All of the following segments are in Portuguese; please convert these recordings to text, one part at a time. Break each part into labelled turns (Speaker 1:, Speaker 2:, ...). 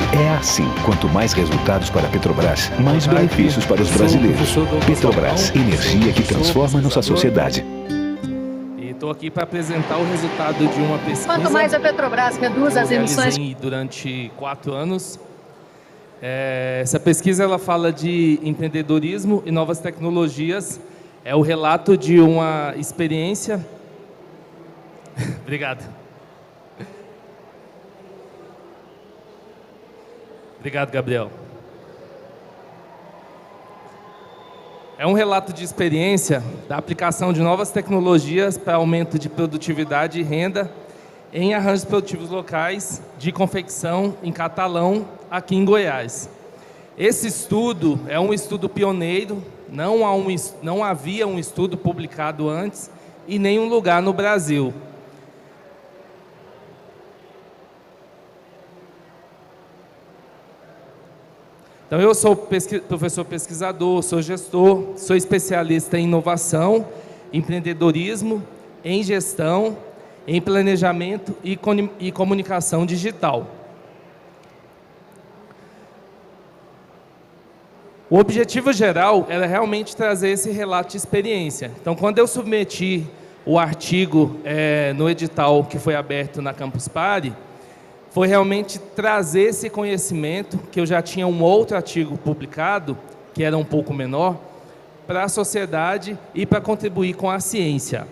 Speaker 1: É assim, quanto mais resultados para a Petrobras, mais benefícios para os brasileiros. Petrobras, energia que transforma nossa sociedade.
Speaker 2: E estou aqui para apresentar o resultado de uma pesquisa.
Speaker 3: Quanto mais a Petrobras reduz as emissões...
Speaker 2: durante 4 anos. Essa pesquisa ela fala de empreendedorismo e novas tecnologias. É o relato de uma experiência... Obrigado. Obrigado, Gabriel. É um relato de experiência da aplicação de novas tecnologias para aumento de produtividade e renda em arranjos produtivos locais de confecção em Catalão, aqui em Goiás. Esse estudo é um estudo pioneiro, não havia um estudo publicado antes em nenhum lugar no Brasil. Então, eu sou professor pesquisador, sou gestor, sou especialista em inovação, empreendedorismo, em gestão, em planejamento e comunicação digital. O objetivo geral era realmente trazer esse relato de experiência. Então, quando eu submeti o artigo no edital que foi aberto na Campus Party, foi realmente trazer esse conhecimento, que eu já tinha um outro artigo publicado, que era um pouco menor, para a sociedade e para contribuir com a ciência.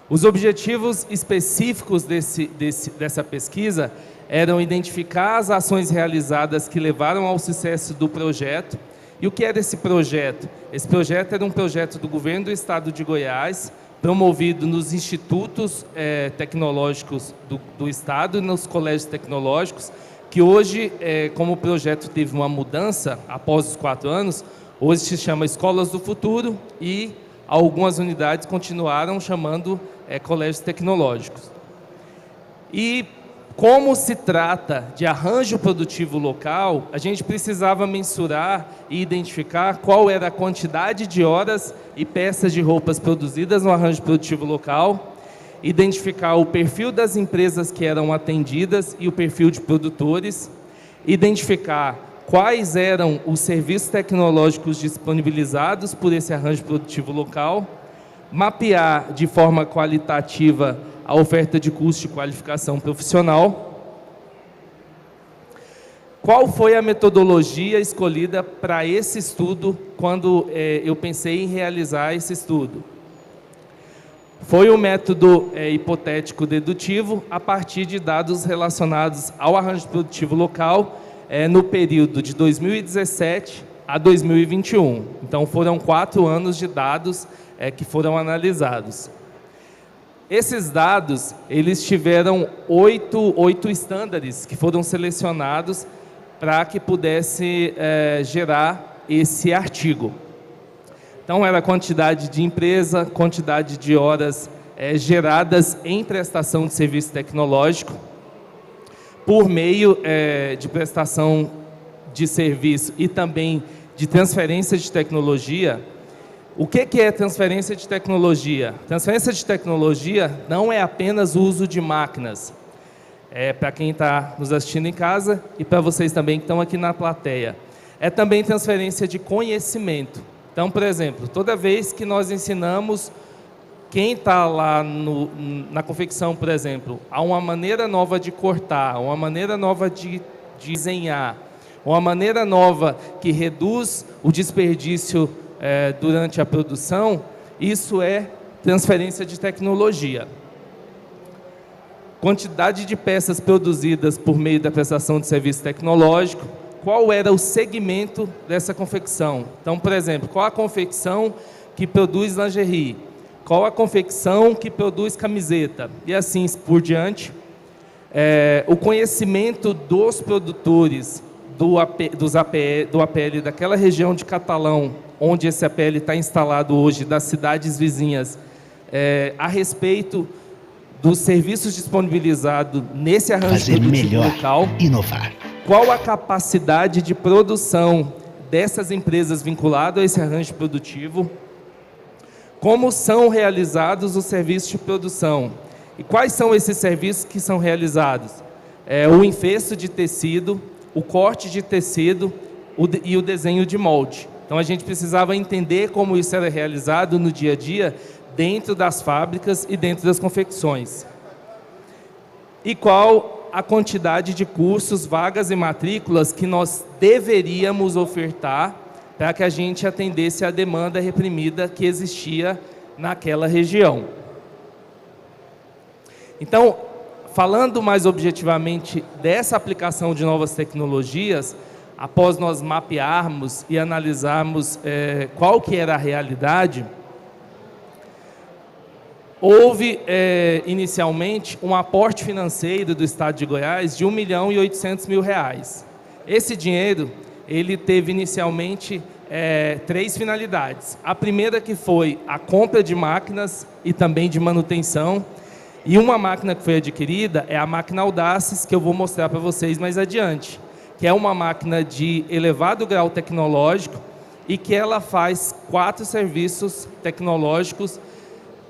Speaker 2: Os objetivos específicos dessa pesquisa eram identificar as ações realizadas que levaram ao sucesso do projeto. E o que era esse projeto? Esse projeto era um projeto do governo do estado de Goiás, promovido nos institutos tecnológicos do estado e nos colégios tecnológicos, que hoje, como o projeto teve uma mudança após os 4 anos, hoje se chama Escolas do Futuro e algumas unidades continuaram chamando colégios tecnológicos. E como se trata de arranjo produtivo local, a gente precisava mensurar e identificar qual era a quantidade de horas e peças de roupas produzidas no arranjo produtivo local, identificar o perfil das empresas que eram atendidas e o perfil de produtores, identificar quais eram os serviços tecnológicos disponibilizados por esse arranjo produtivo local, mapear de forma qualitativa a oferta de curso de qualificação profissional. Qual foi a metodologia escolhida para esse estudo quando eu pensei em realizar esse estudo? Foi o método hipotético dedutivo a partir de dados relacionados ao arranjo produtivo local no período de 2017 a 2021. Então, foram 4 anos de dados que foram analisados. Esses dados, eles tiveram 8 estándares que foram selecionados para que pudesse gerar esse artigo. Então, era a quantidade de empresa, quantidade de horas geradas em prestação de serviço tecnológico, por meio de prestação de serviço e também de transferência de tecnologia. O que é transferência de tecnologia? Transferência de tecnologia não é apenas o uso de máquinas. Para quem está nos assistindo em casa e para vocês também que estão aqui na plateia. É também transferência de conhecimento. Então, por exemplo, toda vez que nós ensinamos quem está lá na confecção, por exemplo, há uma maneira nova de cortar, uma maneira nova de desenhar, uma maneira nova que reduz o desperdício durante a produção, isso é transferência de tecnologia. Quantidade de peças produzidas por meio da prestação de serviço tecnológico, qual era o segmento dessa confecção. Então, por exemplo, qual a confecção que produz lingerie, qual a confecção que produz camiseta, e assim por diante. O conhecimento dos produtores do APL daquela região de Catalão, onde esse APL está instalado hoje, das cidades vizinhas, a respeito dos serviços disponibilizados nesse arranjo produtivo local,
Speaker 4: inovar.
Speaker 2: Qual a capacidade de produção dessas empresas vinculadas a esse arranjo produtivo, como são realizados os serviços de produção e quais são esses serviços que são realizados. o enfesto de tecido, o corte de tecido e o desenho de molde. Então, a gente precisava entender como isso era realizado no dia a dia, dentro das fábricas e dentro das confecções. E qual a quantidade de cursos, vagas e matrículas que nós deveríamos ofertar para que a gente atendesse a demanda reprimida que existia naquela região. Então, falando mais objetivamente dessa aplicação de novas tecnologias, após nós mapearmos e analisarmos qual que era a realidade, houve inicialmente um aporte financeiro do Estado de Goiás de R$ 1.800.000. Esse dinheiro, ele teve inicialmente 3 finalidades. A primeira que foi a compra de máquinas e também de manutenção. E uma máquina que foi adquirida é a máquina Audaces, que eu vou mostrar para vocês mais adiante, que é uma máquina de elevado grau tecnológico e que ela faz 4 serviços tecnológicos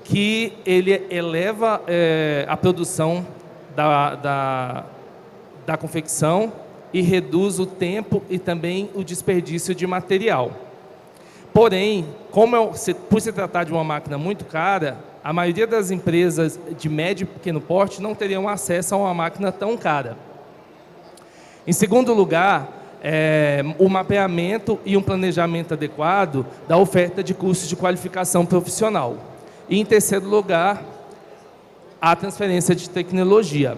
Speaker 2: que ele eleva a produção da confecção e reduz o tempo e também o desperdício de material. Porém, por se tratar de uma máquina muito cara, a maioria das empresas de médio e pequeno porte não teriam acesso a uma máquina tão cara. Em segundo lugar, o mapeamento e um planejamento adequado da oferta de cursos de qualificação profissional. E, em terceiro lugar, a transferência de tecnologia.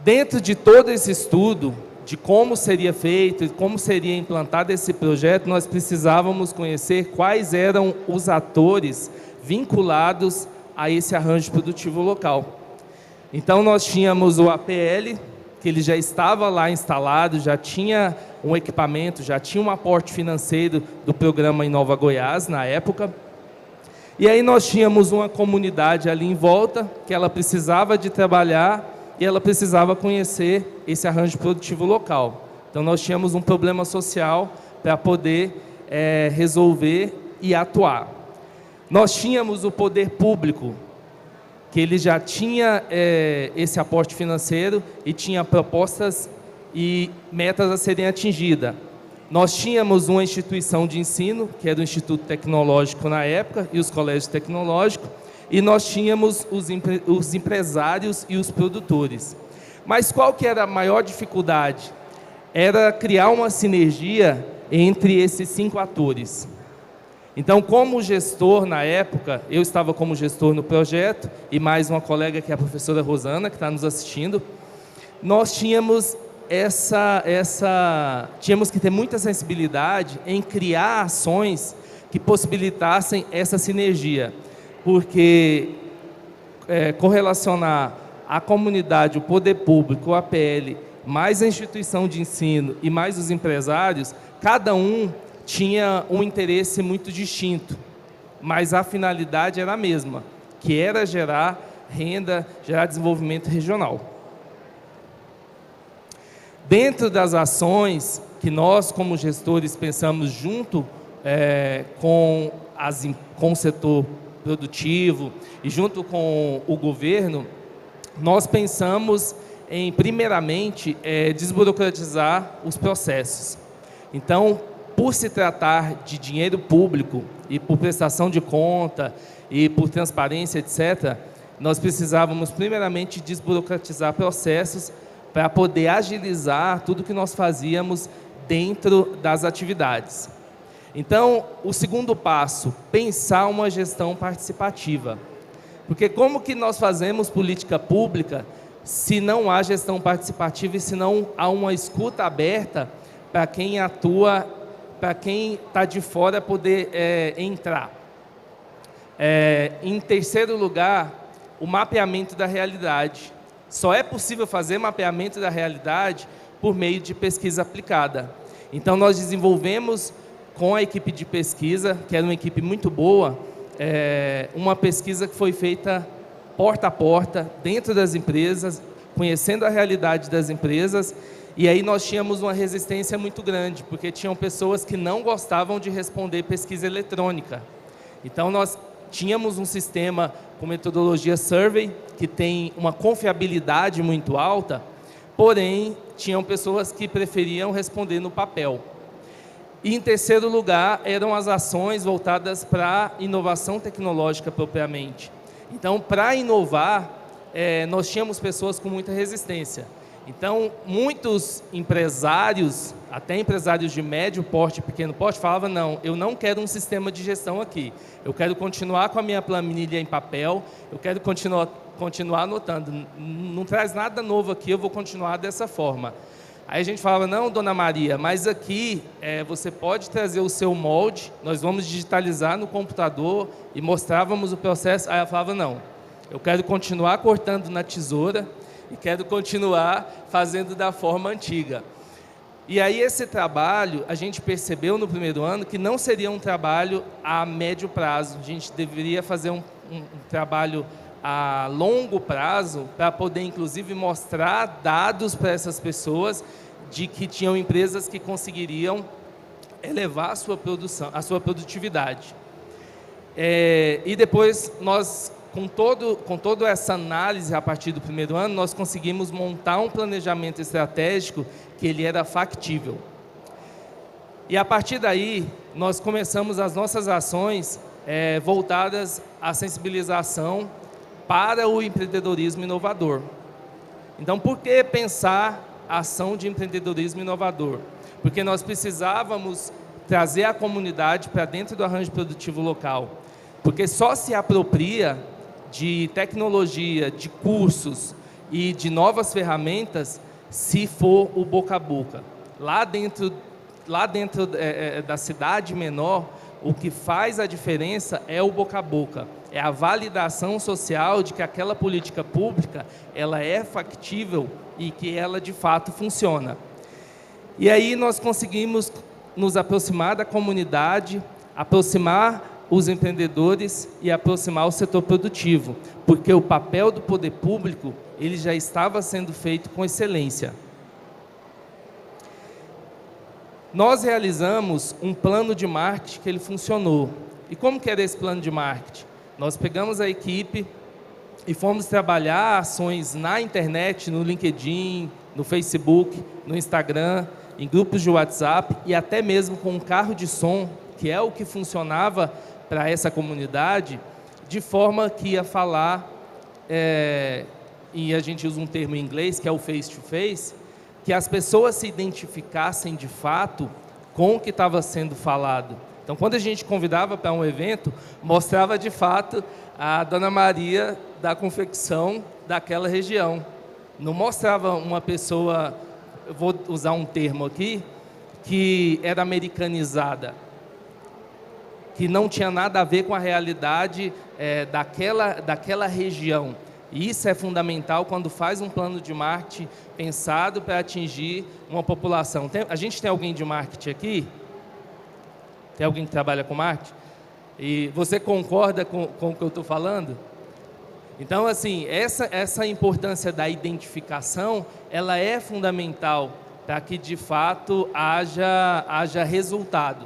Speaker 2: Dentro de todo esse estudo, de como seria feito e como seria implantado esse projeto, nós precisávamos conhecer quais eram os atores vinculados a esse arranjo produtivo local. Então, nós tínhamos o APL, que ele já estava lá instalado, já tinha um equipamento, já tinha um aporte financeiro do programa Inova Goiás, na época. E aí nós tínhamos uma comunidade ali em volta, que ela precisava de trabalhar e ela precisava conhecer esse arranjo produtivo local. Então, nós tínhamos um problema social para poder resolver e atuar. Nós tínhamos o poder público, que ele já tinha esse aporte financeiro e tinha propostas e metas a serem atingidas. Nós tínhamos uma instituição de ensino, que era o Instituto Tecnológico na época, e os colégios tecnológicos, e nós tínhamos os empresários e os produtores. Mas qual que era a maior dificuldade? Era criar uma sinergia entre esses 5 atores. Então, como gestor na época, eu estava como gestor no projeto, e mais uma colega que é a professora Rosana, que está nos assistindo, nós tínhamos tínhamos que ter muita sensibilidade em criar ações que possibilitassem essa sinergia, porque correlacionar a comunidade, o poder público, o APL, mais a instituição de ensino e mais os empresários, cada um tinha um interesse muito distinto, mas a finalidade era a mesma, que era gerar renda, gerar desenvolvimento regional. Dentro das ações que nós, como gestores, pensamos junto com o setor produtivo e junto com o governo, nós pensamos em, primeiramente, desburocratizar os processos. Então, por se tratar de dinheiro público e por prestação de conta e por transparência, etc., nós precisávamos, primeiramente, desburocratizar processos para poder agilizar tudo que nós fazíamos dentro das atividades. Então, o segundo passo, pensar uma gestão participativa. Porque como que nós fazemos política pública se não há gestão participativa e se não há uma escuta aberta para quem atua, para quem está de fora poder entrar? Em terceiro lugar, o mapeamento da realidade. Só é possível fazer mapeamento da realidade por meio de pesquisa aplicada. Então, nós desenvolvemos com a equipe de pesquisa, que era uma equipe muito boa, uma pesquisa que foi feita porta a porta, dentro das empresas, conhecendo a realidade das empresas, e aí nós tínhamos uma resistência muito grande, porque tinham pessoas que não gostavam de responder pesquisa eletrônica. Então, nós tínhamos um sistema com metodologia survey, que tem uma confiabilidade muito alta, porém, tinham pessoas que preferiam responder no papel. E, em terceiro lugar, eram as ações voltadas para a inovação tecnológica propriamente. Então, para inovar, nós tínhamos pessoas com muita resistência. Então, muitos empresários, até empresários de médio porte, pequeno porte, falavam, não, eu não quero um sistema de gestão aqui. Eu quero continuar com a minha planilha em papel, eu quero continuar anotando. Não traz nada novo aqui, eu vou continuar dessa forma. Aí a gente falava, não, dona Maria, mas aqui você pode trazer o seu molde, nós vamos digitalizar no computador e mostrávamos o processo. Aí ela falava, não, eu quero continuar cortando na tesoura e quero continuar fazendo da forma antiga. E aí esse trabalho, a gente percebeu no primeiro ano que não seria um trabalho a médio prazo, a gente deveria fazer um trabalho a longo prazo, para poder, inclusive, mostrar dados para essas pessoas de que tinham empresas que conseguiriam elevar a sua produção, a sua produtividade. E depois, nós, com toda essa análise a partir do primeiro ano, nós conseguimos montar um planejamento estratégico que ele era factível. E, a partir daí, nós começamos as nossas ações voltadas à sensibilização para o empreendedorismo inovador. Então, por que pensar a ação de empreendedorismo inovador? Porque nós precisávamos trazer a comunidade para dentro do arranjo produtivo local. Porque só se apropria de tecnologia, de cursos e de novas ferramentas se for o boca a boca. Lá dentro da cidade menor, o que faz a diferença é o boca a boca. É a validação social de que aquela política pública ela é factível e que ela de fato funciona. E aí nós conseguimos nos aproximar da comunidade, aproximar os empreendedores e aproximar o setor produtivo, porque o papel do poder público ele já estava sendo feito com excelência. Nós realizamos um plano de marketing que ele funcionou. E como que era esse plano de marketing? Nós pegamos a equipe e fomos trabalhar ações na internet, no LinkedIn, no Facebook, no Instagram, em grupos de WhatsApp e até mesmo com um carro de som, que é o que funcionava para essa comunidade, de forma que ia falar, e a gente usa um termo em inglês, que é o face-to-face, que as pessoas se identificassem de fato com o que estava sendo falado. Então, quando a gente convidava para um evento, mostrava de fato a Dona Maria da confecção daquela região. Não mostrava uma pessoa, eu vou usar um termo aqui, que era americanizada, que não tinha nada a ver com a realidade daquela região. E isso é fundamental quando faz um plano de marketing pensado para atingir uma população. A gente tem alguém de marketing aqui? Tem alguém que trabalha com marketing? E você concorda com o que eu estou falando? Então, assim, essa importância da identificação, ela é fundamental para que, de fato, haja resultado.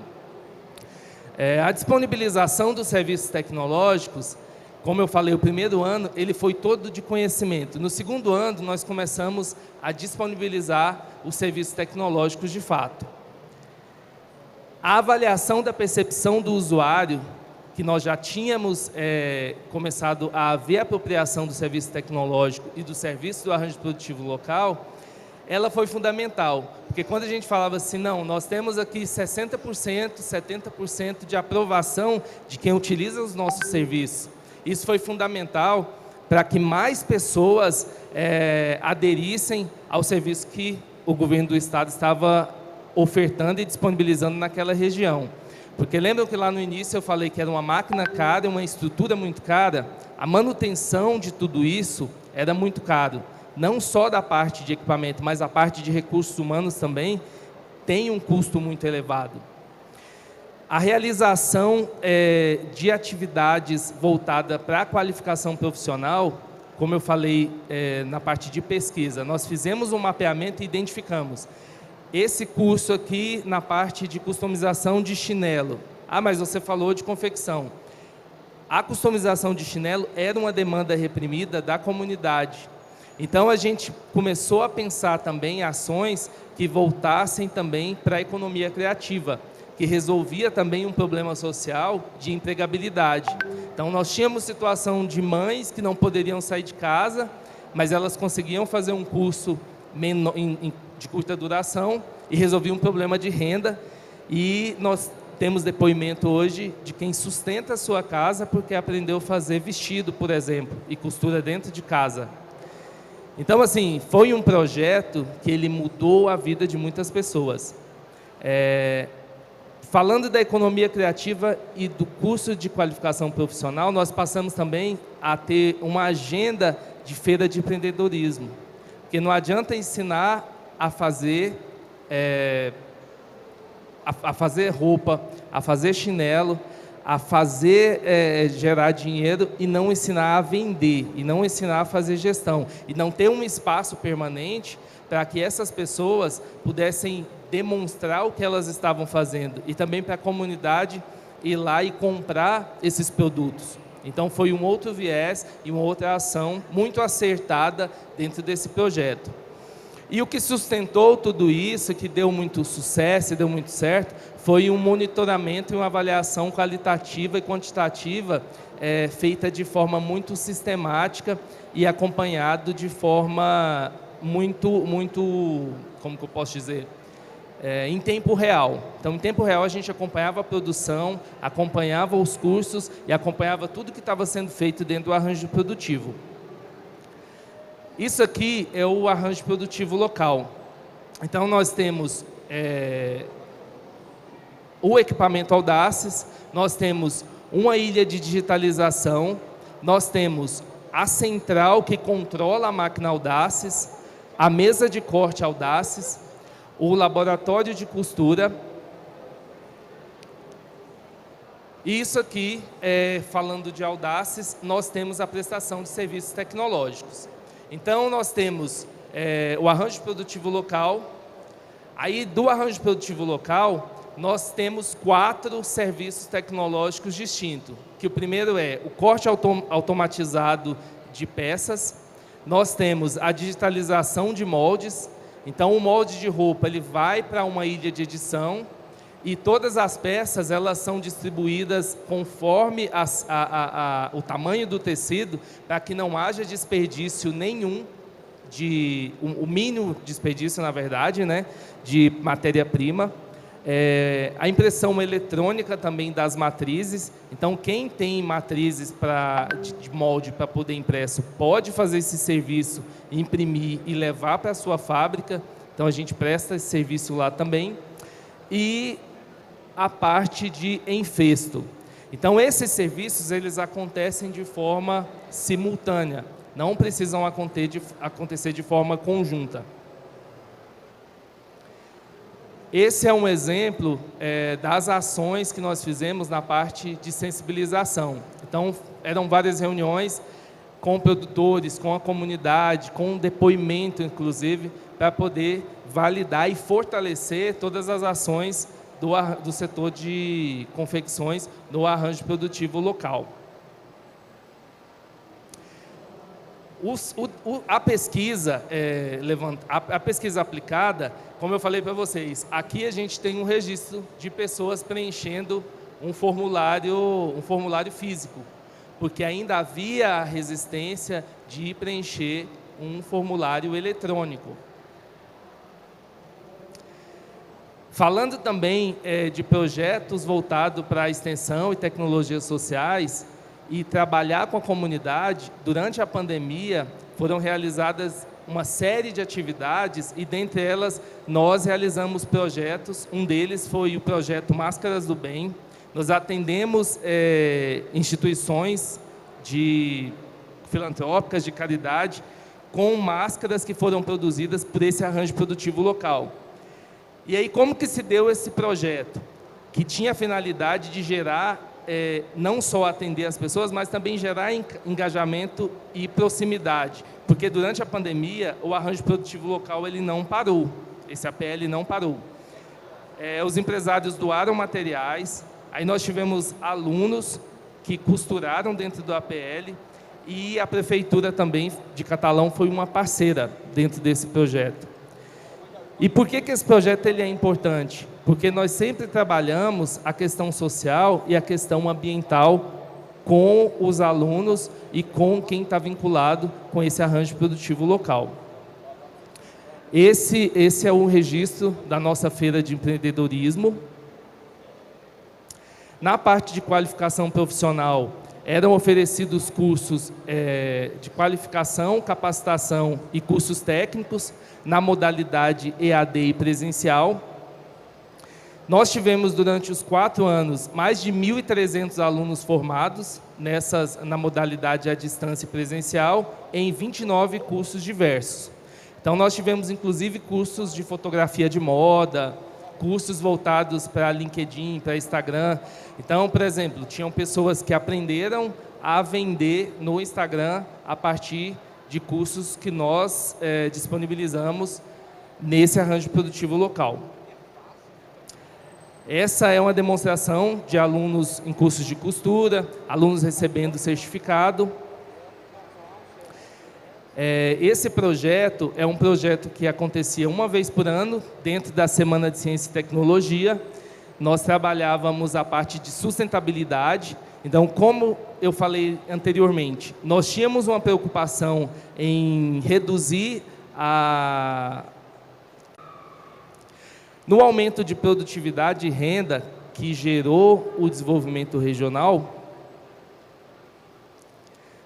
Speaker 2: A disponibilização dos serviços tecnológicos, como eu falei, o primeiro ano, ele foi todo de conhecimento. No segundo ano, nós começamos a disponibilizar os serviços tecnológicos de fato. A avaliação da percepção do usuário, que nós já tínhamos começado a ver a apropriação do serviço tecnológico e do serviço do arranjo produtivo local, ela foi fundamental, porque quando a gente falava assim, não, nós temos aqui 60%, 70% de aprovação de quem utiliza os nossos serviços. Isso foi fundamental para que mais pessoas aderissem ao serviço que o governo do estado estava ofertando e disponibilizando naquela região. Porque lembram que lá no início eu falei que era uma máquina cara, uma estrutura muito cara? A manutenção de tudo isso era muito caro. Não só da parte de equipamento, mas a parte de recursos humanos também tem um custo muito elevado. A realização de atividades voltadas para a qualificação profissional, como eu falei na parte de pesquisa, nós fizemos um mapeamento e identificamos esse curso aqui na parte de customização de chinelo. Ah, mas você falou de confecção. a customização de chinelo era uma demanda reprimida da comunidade. Então, a gente começou a pensar também em ações que voltassem também para a economia criativa, que resolvia também um problema social de empregabilidade. Então, nós tínhamos situação de mães que não poderiam sair de casa, mas elas conseguiam fazer um curso de curta duração e resolviam um problema de renda. E nós temos depoimento hoje de quem sustenta a sua casa porque aprendeu a fazer vestido, por exemplo, e costura dentro de casa. Então, assim, foi um projeto que ele mudou a vida de muitas pessoas. Falando da economia criativa e do curso de qualificação profissional, nós passamos também a ter uma agenda de feira de empreendedorismo. Porque não adianta ensinar a fazer roupa, a fazer chinelo, a fazer gerar dinheiro e não ensinar a vender, e não ensinar a fazer gestão, e não ter um espaço permanente para que essas pessoas pudessem demonstrar o que elas estavam fazendo, e também para a comunidade ir lá e comprar esses produtos. Então, foi um outro viés e uma outra ação muito acertada dentro desse projeto. E o que sustentou tudo isso, que deu muito sucesso e deu muito certo, foi um monitoramento e uma avaliação qualitativa e quantitativa feita de forma muito sistemática e acompanhado de forma muito, como que eu posso dizer, em tempo real. Então, em tempo real, a gente acompanhava a produção, acompanhava os cursos e acompanhava tudo que estava sendo feito dentro do arranjo produtivo. Isso aqui é o arranjo produtivo local. Então, nós temos o equipamento Audaces, nós temos uma ilha de digitalização, nós temos a central que controla a máquina Audaces, a mesa de corte Audaces, o laboratório de costura. E isso aqui, falando de Audaces, nós temos a prestação de serviços tecnológicos. Então, nós temos o arranjo produtivo local. Aí, do arranjo produtivo local, nós temos 4 serviços tecnológicos distintos. Que o primeiro é o corte automatizado de peças. Nós temos a digitalização de moldes. Então, o molde de roupa ele vai para uma ilha de edição e todas as peças elas são distribuídas conforme o tamanho do tecido, para que não haja desperdício nenhum, o mínimo desperdício, na verdade, né, de matéria-prima. A impressão eletrônica também das matrizes. Então, quem tem matrizes de molde para poder impresso, pode fazer esse serviço, imprimir e levar para a sua fábrica. Então, a gente presta esse serviço lá também. E a parte de enfesto. Então, esses serviços eles acontecem de forma simultânea, não precisam acontecer de forma conjunta. Esse é um exemplo das ações que nós fizemos na parte de sensibilização. Então, eram várias reuniões com produtores, com a comunidade, com depoimento, inclusive, para poder validar e fortalecer todas as ações do setor de confecções no arranjo produtivo local. A pesquisa aplicada, como eu falei para vocês, aqui a gente tem um registro de pessoas preenchendo um formulário físico, porque ainda havia a resistência de preencher um formulário eletrônico. Falando também de projetos voltados para a extensão e tecnologias sociais e trabalhar com a comunidade, durante a pandemia foram realizadas uma série de atividades e, dentre elas, nós realizamos projetos. Um deles foi o projeto Máscaras do Bem. Nós atendemos instituições filantrópicas de caridade com máscaras que foram produzidas por esse arranjo produtivo local. E aí, como que se deu esse projeto? Que tinha a finalidade de gerar, não só atender as pessoas, mas também gerar engajamento e proximidade. Porque durante a pandemia, o arranjo produtivo local ele não parou, esse APL não parou. Os empresários doaram materiais, aí nós tivemos alunos que costuraram dentro do APL, e a Prefeitura também de Catalão foi uma parceira dentro desse projeto. E por que esse projeto ele é importante? Porque nós sempre trabalhamos a questão social e a questão ambiental com os alunos e com quem está vinculado com esse arranjo produtivo local. Esse é o registro da nossa feira de empreendedorismo. Na parte de qualificação profissional, eram oferecidos cursos de qualificação, capacitação e cursos técnicos na modalidade EAD e presencial. Nós tivemos, durante os 4 anos, mais de 1.300 alunos formados na modalidade à distância e presencial, em 29 cursos diversos. Então, nós tivemos, inclusive, cursos de fotografia de moda, cursos voltados para LinkedIn, para Instagram. Então, por exemplo, tinham pessoas que aprenderam a vender no Instagram a partir de cursos que nós disponibilizamos nesse arranjo produtivo local. Essa é uma demonstração de alunos em cursos de costura, alunos recebendo certificado. Esse projeto é um projeto que acontecia uma vez por ano, dentro da Semana de Ciência e Tecnologia. Nós trabalhávamos a parte de sustentabilidade. Então, como eu falei anteriormente, nós tínhamos uma preocupação em reduzir no aumento de produtividade e renda que gerou o desenvolvimento regional.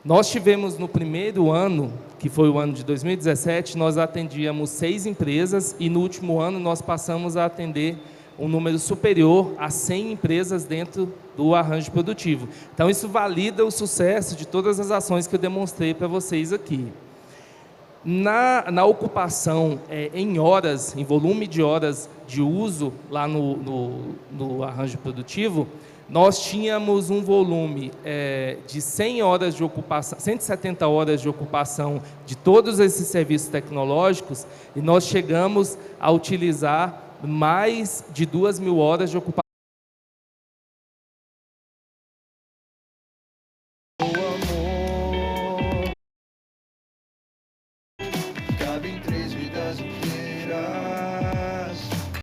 Speaker 2: Nós tivemos no primeiro ano, que foi o ano de 2017, nós atendíamos 6 empresas e no último ano nós passamos a atender um número superior a 100 empresas dentro do arranjo produtivo. Então, isso valida o sucesso de todas as ações que eu demonstrei para vocês aqui. Na ocupação em horas, em volume de horas de uso lá no arranjo produtivo, nós tínhamos um volume de 100 horas de ocupação, 170 horas de ocupação de todos esses serviços tecnológicos, e nós chegamos a utilizar mais de 2.000 horas de ocupação